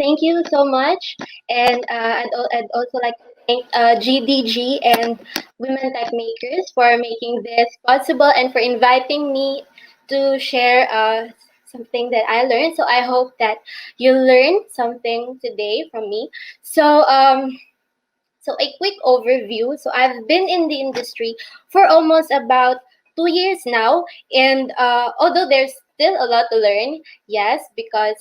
Thank you so much, and I'd also like to thank GDG and Women Tech Makers for making this possible and for inviting me to share something that I learned. So I hope that you learned something today from me. So so a quick overview. So I've been in the industry for almost about 2 years now, and although there's still a lot to learn, yes, because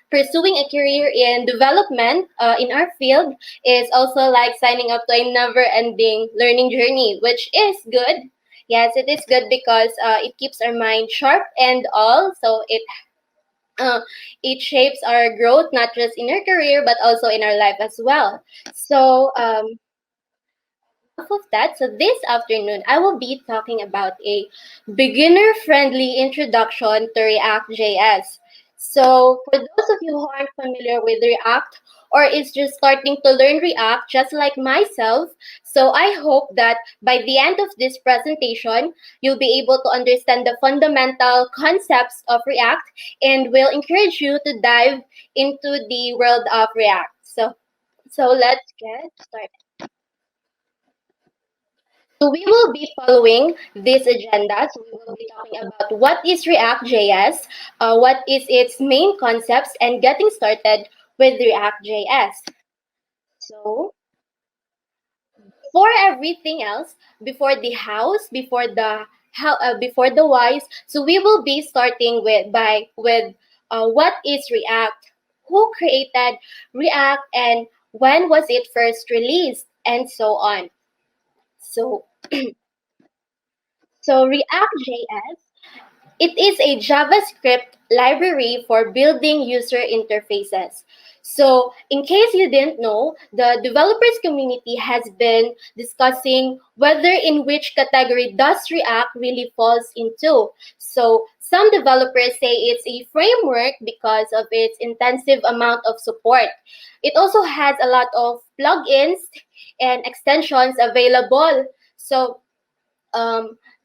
pursuing a career in development in our field is also like signing up to a never-ending learning journey, which is good. Yes, it is good because it keeps our mind sharp and all. So uh, it shapes our growth not just in our career but also in our life as well. So off of that, so this afternoon I will be talking about a beginner-friendly introduction to React.js. So for those of you who aren't familiar with React or is just starting to learn React just like myself, so I hope that by the end of this presentation, you'll be able to understand the fundamental concepts of React and will encourage you to dive into the world of React. So let's get started. So we will be following this agenda. So we will be talking about what is React.js, what is its main concepts, and getting started with React.js. So for everything else, before the hows, before the whys, so we will be starting with what is React, who created React, and when was it first released, and so on. So so React.js, it is a JavaScript library for building user interfaces. So, in case you didn't know, the developers community has been discussing whether in which category does React really falls into. So, some developers say it's a framework because of its intensive amount of support. It also has a lot of plugins and extensions available. So,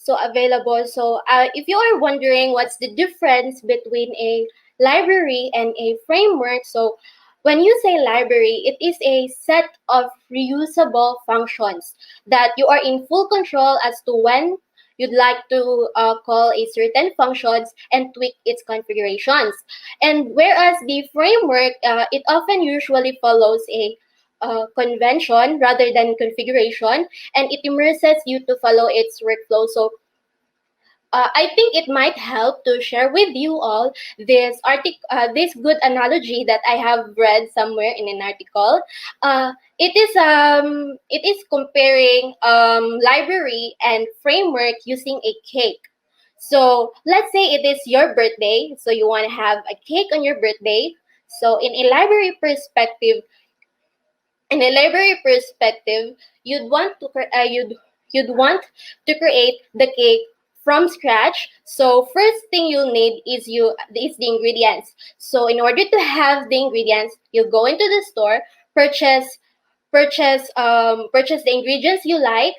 available. So if you are wondering what's the difference between a library and a framework, so when you say library, it is a set of reusable functions that you are in full control as to when you'd like to call a certain functions and tweak its configurations. And whereas the framework, it often usually follows a convention rather than configuration, and it immerses you to follow its workflow. So I think it might help to share with you all this good analogy that I have read somewhere in an article. It is comparing library and framework using a cake. So let's say it is your birthday, so you want to have a cake on your birthday. So in a library perspective, you'd want to create the cake from scratch. So first thing you'll need is the ingredients. So in order to have the ingredients, you'll go into the store, purchase the ingredients you like,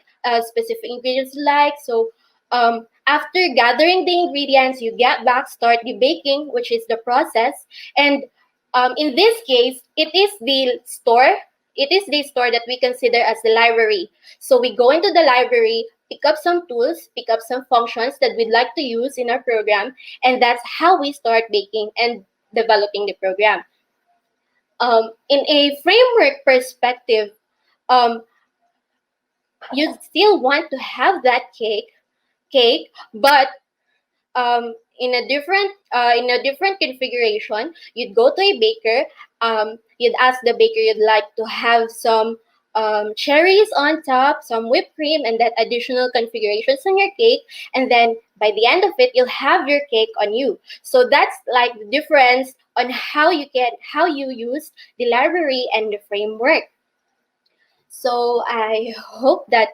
specific ingredients you like. So after gathering the ingredients, you get back, start the baking, which is the process. And in this case, it is the store that we consider as the library. So we go into the library, pick up some tools, pick up some functions that we'd like to use in our program, and that's how we start baking and developing the program. In a framework perspective, um, you still want to have that cake, but in a different configuration. You'd go to a baker. You'd ask the baker you'd like to have some cherries on top, some whipped cream, and then additional configurations on your cake. And then by the end of it, you'll have your cake on you. So that's like the difference on how you use the library and the framework. So I hope that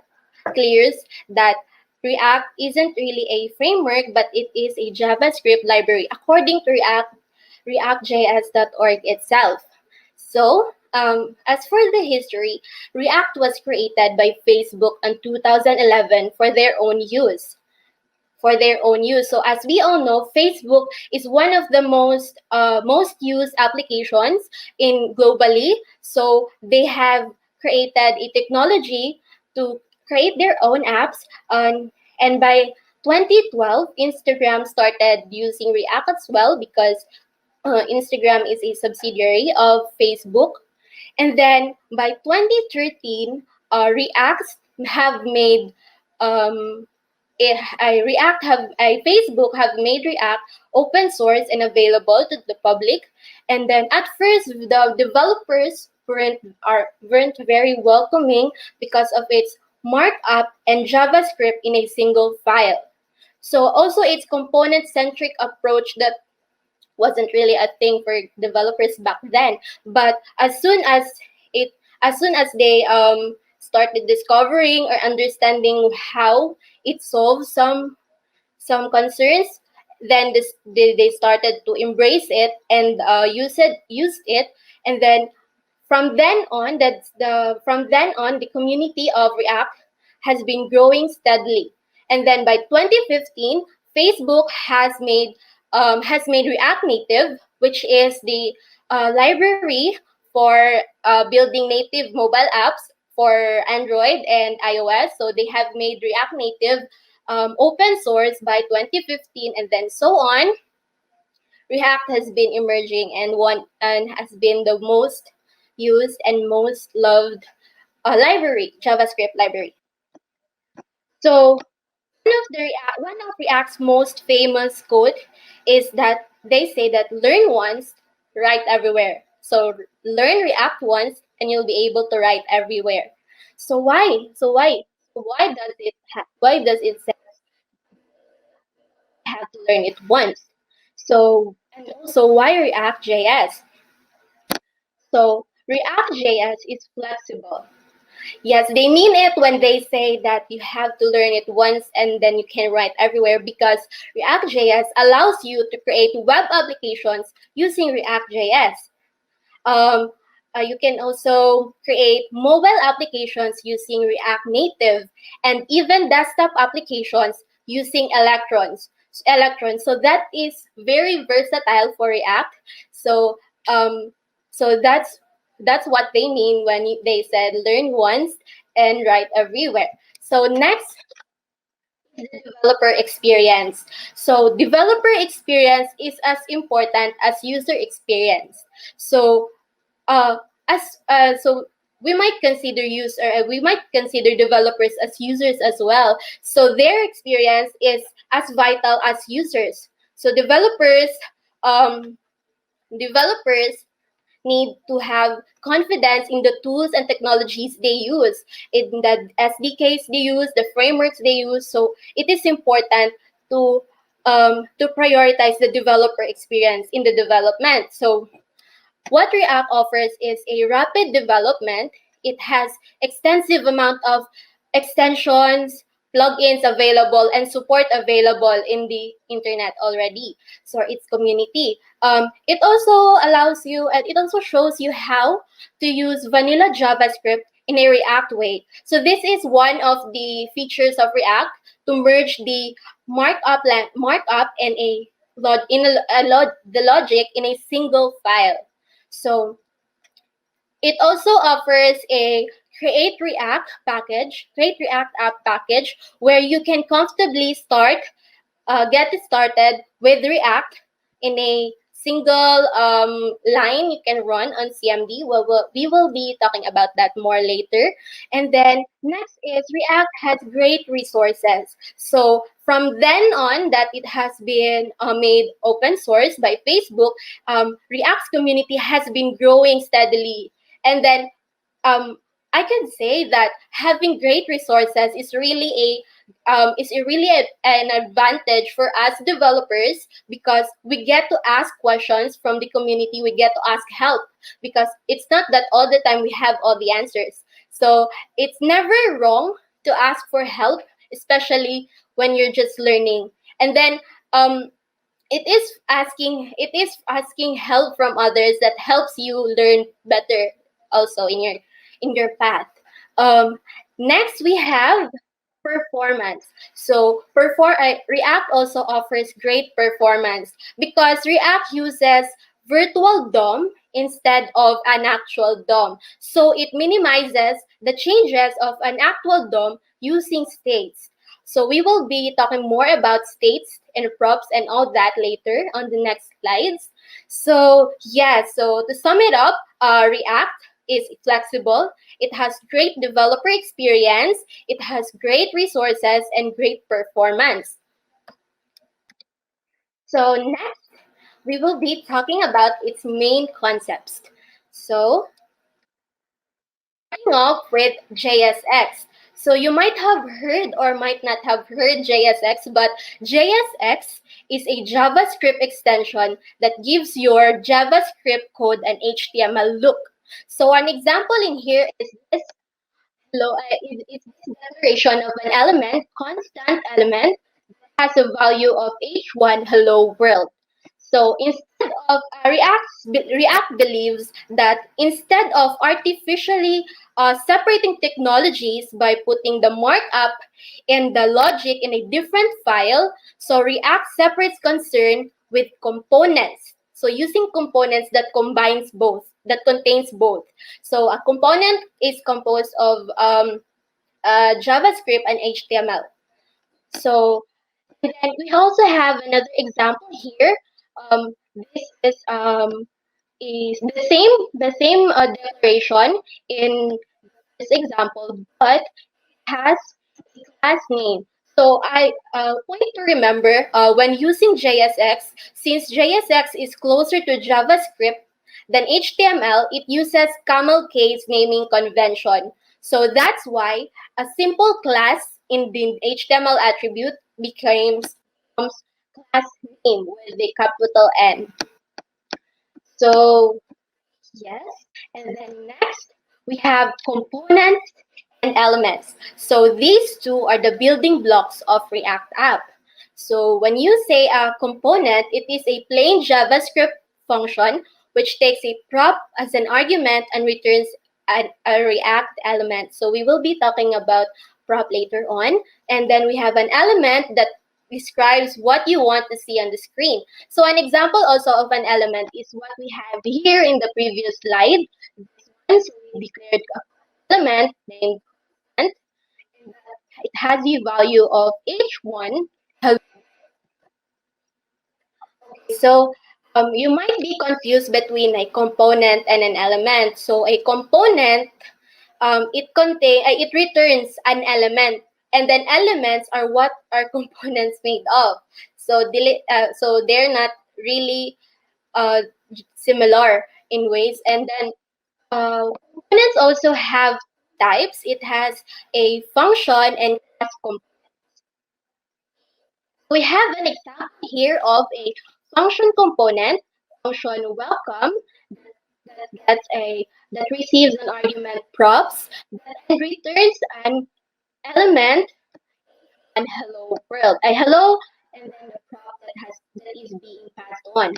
clears that React isn't really a framework, but it is a JavaScript library according to reactjs.org itself. So, as for the history, React was created by Facebook in 2011 for their own use. for their own use. So as we all know, Facebook is one of the most used applications in globally. So they have created a technology to create their own apps. And by 2012, Instagram started using React as well, because Instagram is a subsidiary of Facebook. And then by 2013, React have made um, Facebook have made React open source and available to the public. And then at first, the developers weren't very welcoming because of its markup and JavaScript in a single file. So also its component-centric approach that wasn't really a thing for developers back then. But it, as soon as they started discovering or understanding how it solves some concerns, then they started to embrace it and used it, and then from then on, the community of React has been growing steadily. And then by 2015, Facebook has made React Native, which is the library for building native mobile apps for Android and iOS. So they have made React Native open source by 2015, and then so on. React has been emerging and has been the most used and most loved JavaScript library. So one of React's most famous quote is that they say that learn once, write everywhere. So learn React once, and you'll be able to write everywhere. So why? Why does it say have to learn it once? So, and also, why ReactJS? So ReactJS is flexible. Yes, they mean it when they say that you have to learn it once and then you can write everywhere, because ReactJS allows you to create web applications using ReactJS. Um, you can also create mobile applications using React Native, and even desktop applications using Electrons. So that is very versatile for React. So um, so that's what they mean when they said learn once and write everywhere. So next, developer experience. So developer experience is as important as user experience. So uh, as so we might consider developers as users as well. So their experience is as vital as users. So developers need to have confidence in the tools and technologies they use, in the SDKs they use, the frameworks they use. So it is important to prioritize the developer experience in the development. So what React offers is a rapid development. It has extensive amount of extensions, plugins available, and support available in the internet already. So its community. It also allows you, and it also shows you how to use vanilla JavaScript in a React way. So this is one of the features of React, to merge the markup and the logic in a single file. So it also offers a Create React App package, where you can comfortably get started with React in a single line you can run on CMD. We will be talking about that more later. And then next is React has great resources. So from then on that it has been made open source by Facebook, React's community has been growing steadily. And then I can say that having great resources is really an advantage for us developers, because we get to ask questions from the community, we get to ask help, because it's not that all the time we have all the answers. So it's never wrong to ask for help, especially when you're just learning. And then it is asking help from others that helps you learn better also in your path. Next we have performance. So React also offers great performance because React uses virtual DOM instead of an actual DOM. So it minimizes the changes of an actual DOM using states. So we will be talking more about states and props and all that later on the next slides. So yeah, so to sum it up, React is flexible. It has great developer experience. It has great resources and great performance. So next, we will be talking about its main concepts. So starting off with JSX. So you might have heard or might not have heard JSX, but JSX is a JavaScript extension that gives your JavaScript code an HTML look. So an example in here is this is this declaration of an element, constant element, has a value of h1 hello world. So instead of React believes that instead of artificially separating technologies by putting the markup and the logic in a different file, so React separates concern with components. So using components that combines both, that contains both. So a component is composed of JavaScript and HTML. So and then we also have another example here. This is the same declaration in this example, but has a class name. So I want you to remember when using JSX, since JSX is closer to JavaScript than HTML, it uses camel case naming convention. So that's why a simple class in the HTML attribute becomes class name with a capital N. So yes, and then next we have components and elements. So these two are the building blocks of React app. So when you say a component, it is a plain JavaScript function which takes a prop as an argument and returns a React element. So we will be talking about prop later on. And then we have an element that describes what you want to see on the screen. So an example also of an element is what we have here in the previous slide. So we declared an element named and it has the value of h1. So you might be confused between a component and an element. So a component, it returns an element, and then elements are what are components made of. So so they're not really uh, similar in ways. And then components also have types. It has a function and class component. We have an example here of a function component, function welcome, that receives an argument props that returns an element and hello world, a hello, and then the prop that is being passed on.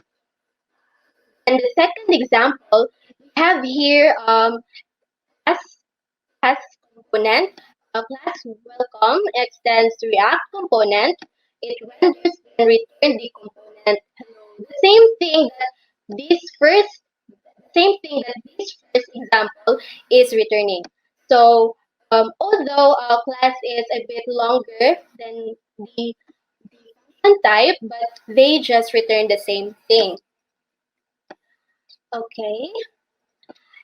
And the second example we have here class class component. A class welcome extends React component. It renders and returns the component hello. Same thing that this first example is returning. So although our class is a bit longer than the function type, but they just return the same thing. Okay.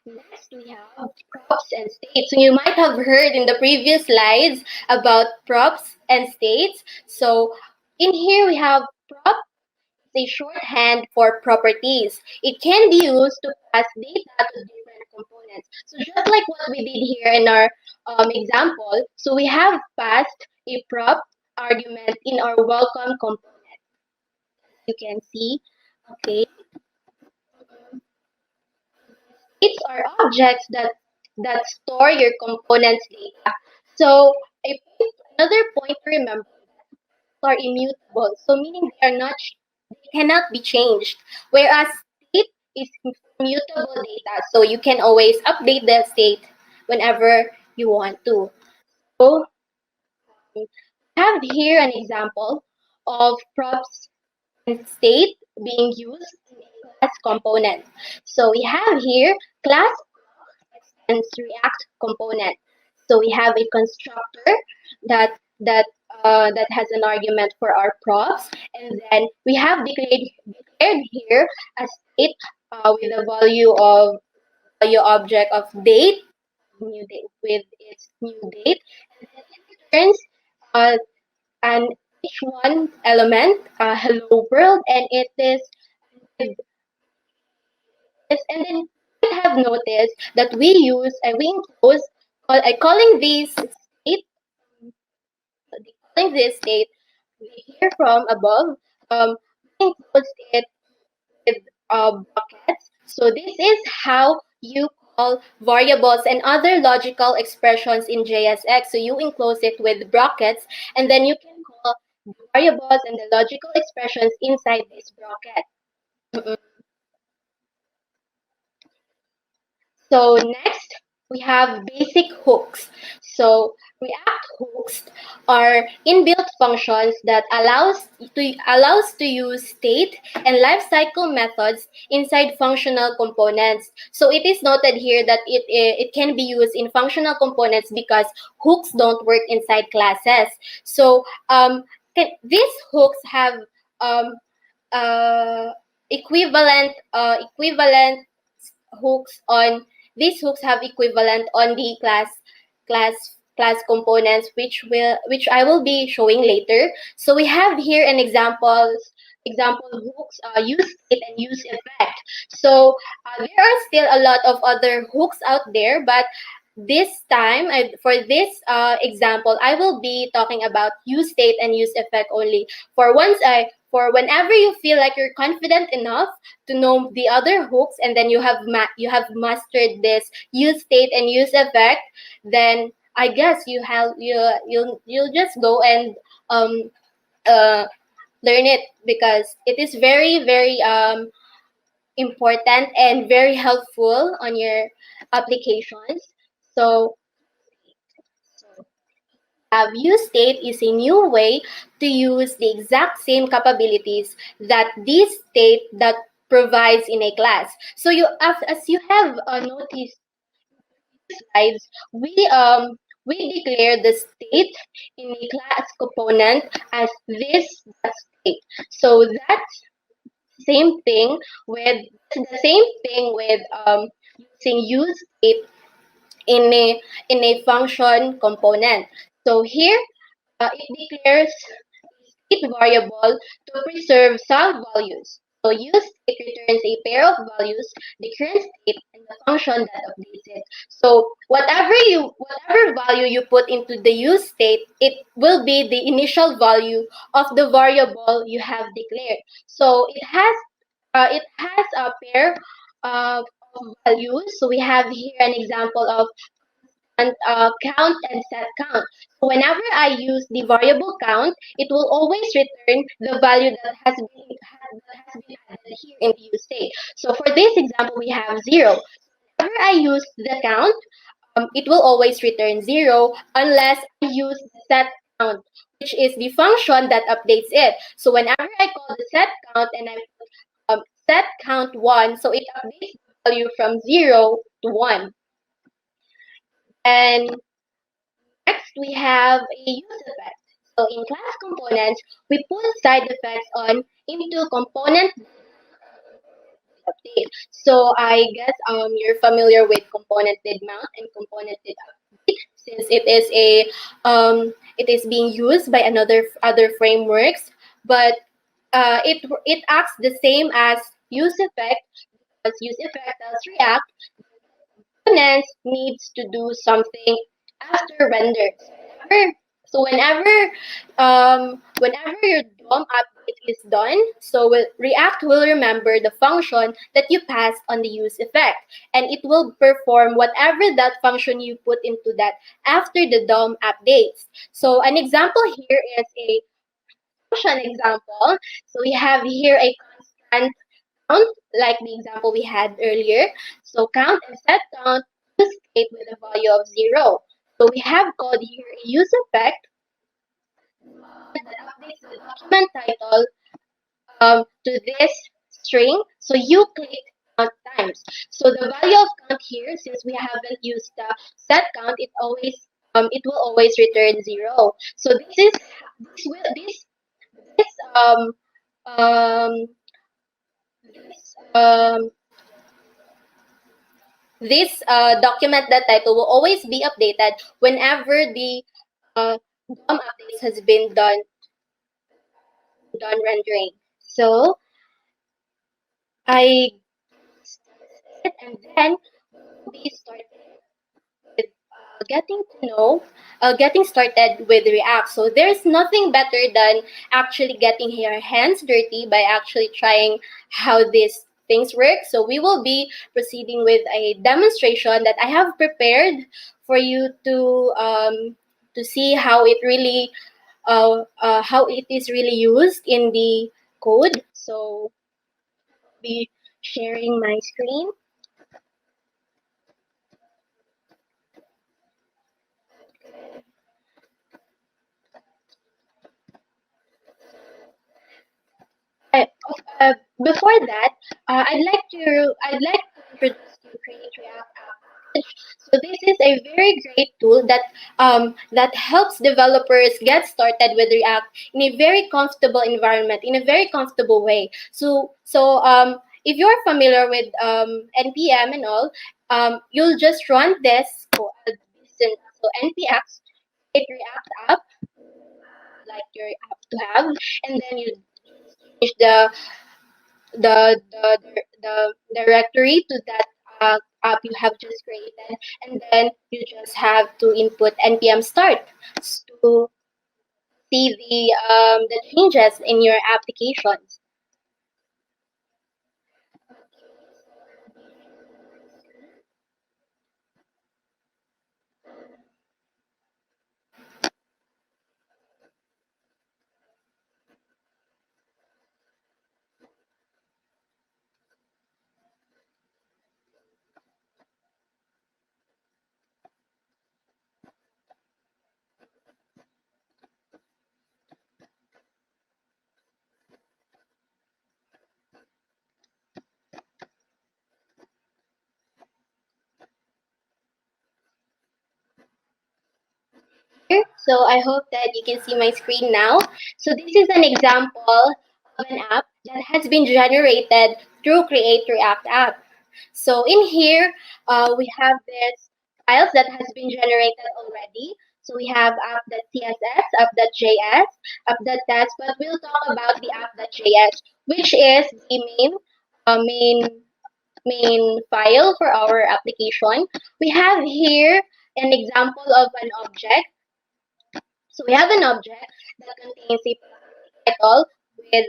Next, we have props and states. So you might have heard in the previous slides about props and states. So in here we have prop, a shorthand for properties. It can be used to pass data to different components. So just like what we did here in our example, so we have passed a prop argument in our welcome component. You can see, okay. States are objects that store your components data. So another point to remember are immutable. So meaning they cannot be changed. Whereas state is immutable data. So you can always update the state whenever you want to. So have here an example of props and state being used in a class component. So we have here class and React component. So we have a constructor that that has an argument for our props, and then we have declared here a state with a value object of date, new date with its new date, and then it returns uh, an h1 element, hello world, and it is with this, and then you have noticed that we enclose calling this state, calling this state here from above, we enclose it with buckets. So this is how you call variables and other logical expressions in JSX. So you enclose it with brackets, and then you can call the variables and the logical expressions inside this bracket. So next, we have basic hooks. So React hooks are inbuilt functions that allows to use state and lifecycle methods inside functional components. So it is noted here that it can be used in functional components because hooks don't work inside classes. So these hooks have um, equivalent hooks on these hooks have equivalent on the class class components, which I will be showing later. So we have here an example hooks, use state and use effect. So there are still a lot of other hooks out there, but this time for this example, I will be talking about use state and use effect only. For whenever you feel like you're confident enough to know the other hooks, and then you have mastered this use state and use effect, then I guess you'll just go and uh, learn it, because it is very important and very helpful on your applications. So useState is a new way to use the exact same capabilities that this state that provides in a class. So as you have noticed slides, we declare the state in a class component as this state. So that's the same thing with using use state in a function component. So here it declares state variable to preserve some values. So useState returns a pair of values, the current state and the function that updates it. So whatever value you put into the useState, it will be the initial value of the variable you have declared. So it has a pair of values. So we have here an example of count and set count. So whenever I use the variable count, it will always return the value that has been added here in the use state. So for this example, we have 0. Whenever I use the count, it will always return 0 unless I use the set count, which is the function that updates it. So whenever I call the set count and I put set count 1, so it updates the value from 0 to 1. And next, we have a use effect. So in class components, we put side effects on into component update. So I guess you're familiar with component did mount and component did update, since it is being used by other frameworks, but it acts the same as use effect, because use effect tells React components needs to do something after render. So whenever your DOM update is done, React will remember the function that you passed on the use effect, and it will perform whatever that function you put into that after the DOM updates. So an example here is a function example. So we have here a constant count, like the example we had earlier. So count and set count use state with a value of 0. So we have called here a use effect that updates the document title to this string. So you click count times. So the value of count here, since we haven't used the set count, it will always return 0. So this um um this document that title will always be updated whenever the DOM updates has been done rendering. So I and then we started with getting started with React. So there's nothing better than actually getting your hands dirty by actually trying how these things work. So we will be proceeding with a demonstration that I have prepared for you to see how it is really used in the code. So be sharing my screen. Uh, Before that, I'd like to introduce you Create React App Package. So this is a very great tool that helps developers get started with React in a very comfortable environment, in a very comfortable way. So if you're familiar with npm and all, you'll just run this code. So npx create React app like your app to have, and then you change the directory to that app you have just created, and then you just have to input npm start to see the changes in your applications. So I hope that you can see my screen now. So this is an example of an app that has been generated through Create React App. So in here, we have this files that has been generated already. So we have app.css, app.js, app.test, but we'll talk about the app.js, which is the main file for our application. We have here an example of an object. So we have an object that contains a title with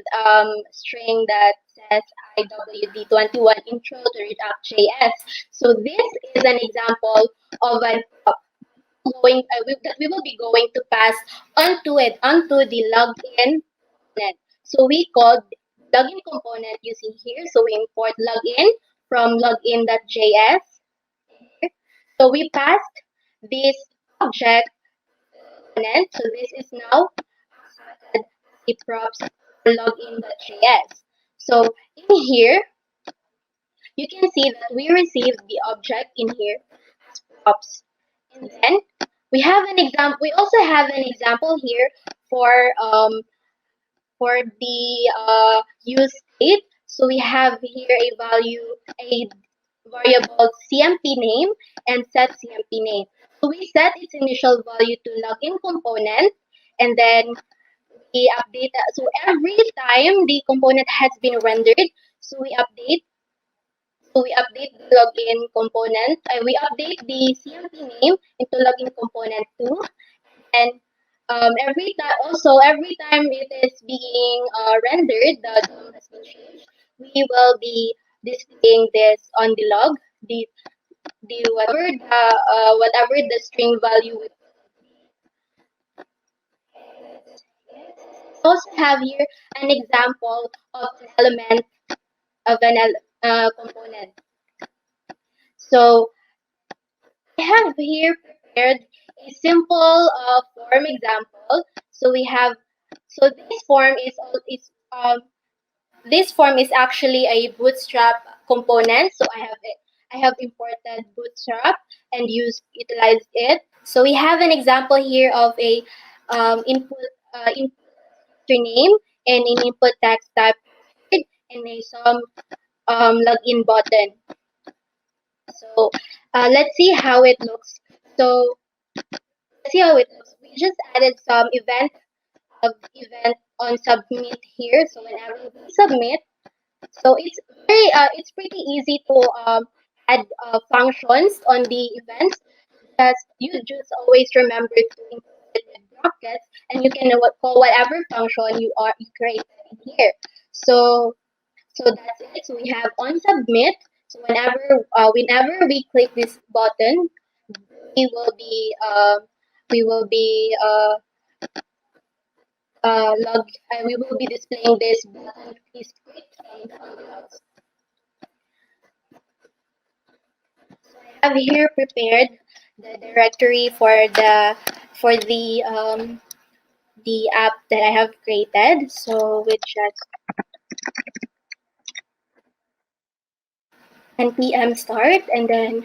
string that says IWD21 intro to ReactJS. So this is an example of an that we will be going to pass onto the login component. So we call login component using here. So we import login from login.js. So we passed this object component. So this is now the props for login.js. So in here, you can see that we received the object in here as props. And then we have an example. We also have an example here for the use state. So we have here a variable CMP name and set CMP name. So we set its initial value to login component, and then we update. So every time the component has been rendered, so we update. So we update the login component. We update the CMP name into login component 2, and every time it is being rendered, the DOM has been changed. We will be displaying this on the log, the whatever the string value. We also have here an example of an element of an component. So I have here prepared a simple form example. So we have So this form is actually a Bootstrap component. So I have imported Bootstrap and utilized it. So we have an example here of a input name and an input text type and a some login button. So let's see how it looks. So let's see how it looks. We just added some event on submit here. So whenever we submit, so it's pretty easy to add functions on the events. That you just always remember to include it with brackets, and you can call whatever function you created in here. So that's it. So we have on submit. So whenever we click this button, we will be uh, we will be we will be displaying this button please click from the handouts. So I have here prepared the directory for the app that I have created. So we just npm start and then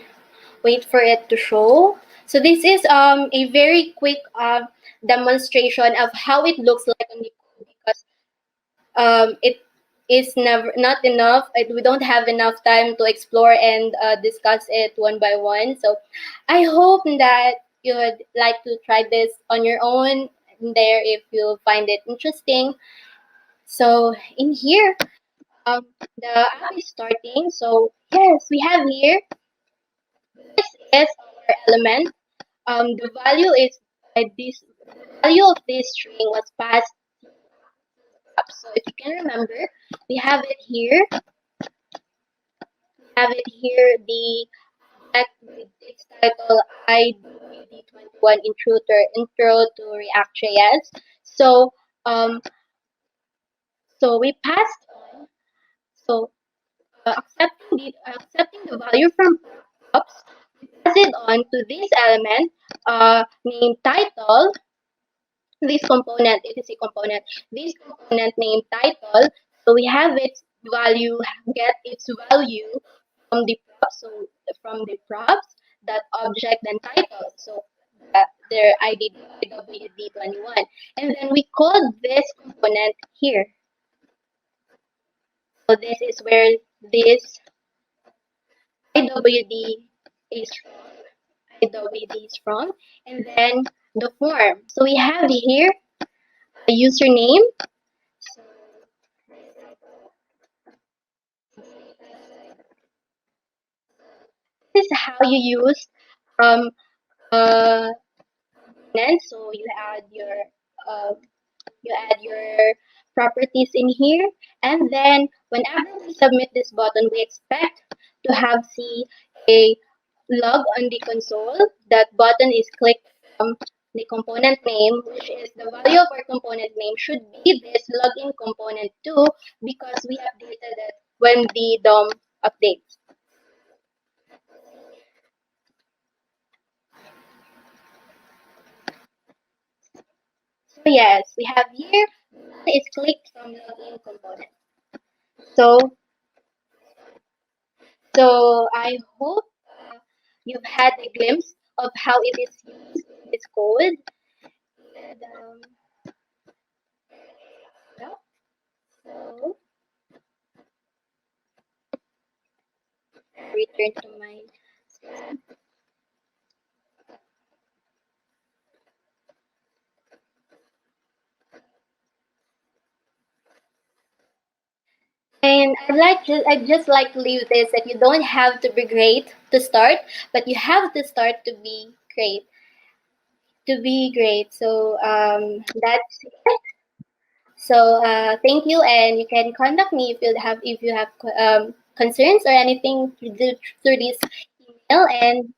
wait for it to show. So this is a very quick demonstration of how it looks like on the code because it is never not enough. We don't have enough time to explore and discuss it one by one. So I hope that you would like to try this on your own there if you find it interesting. So in here, the app is starting. So yes, we have here. This is our element. The value is this. The value of this string was passed up. So if you can remember, we have it here. We have it here. The act with its title IWD21 Intro to ReactJS. So so we passed on. So accepting the value from props, we pass it on to this element named title. This component, it is a component. This component named title. So we have its value, get its value from the props. So from the props, that object then title. So their ID IWD21. And then we call this component here. So this is where this IWD is from. IWD is from. And then the form. So we have here a username. So this is how you use um components. So uh, you add your properties in here, and then whenever we submit this button, we expect to have see a log on the console. That button is clicked from the component name, which is the value of our component name should be this login component too, because we updated it when the DOM updates. So yes, we have here is clicked from login component. So I hope you've had a glimpse of how it is used in this code. And yeah, so return to my screen. And I'd just like to leave this that you don't have to be great to start, but you have to start to be great. To be great. So that's it. So thank you, and you can contact me if you have concerns or anything through this email. And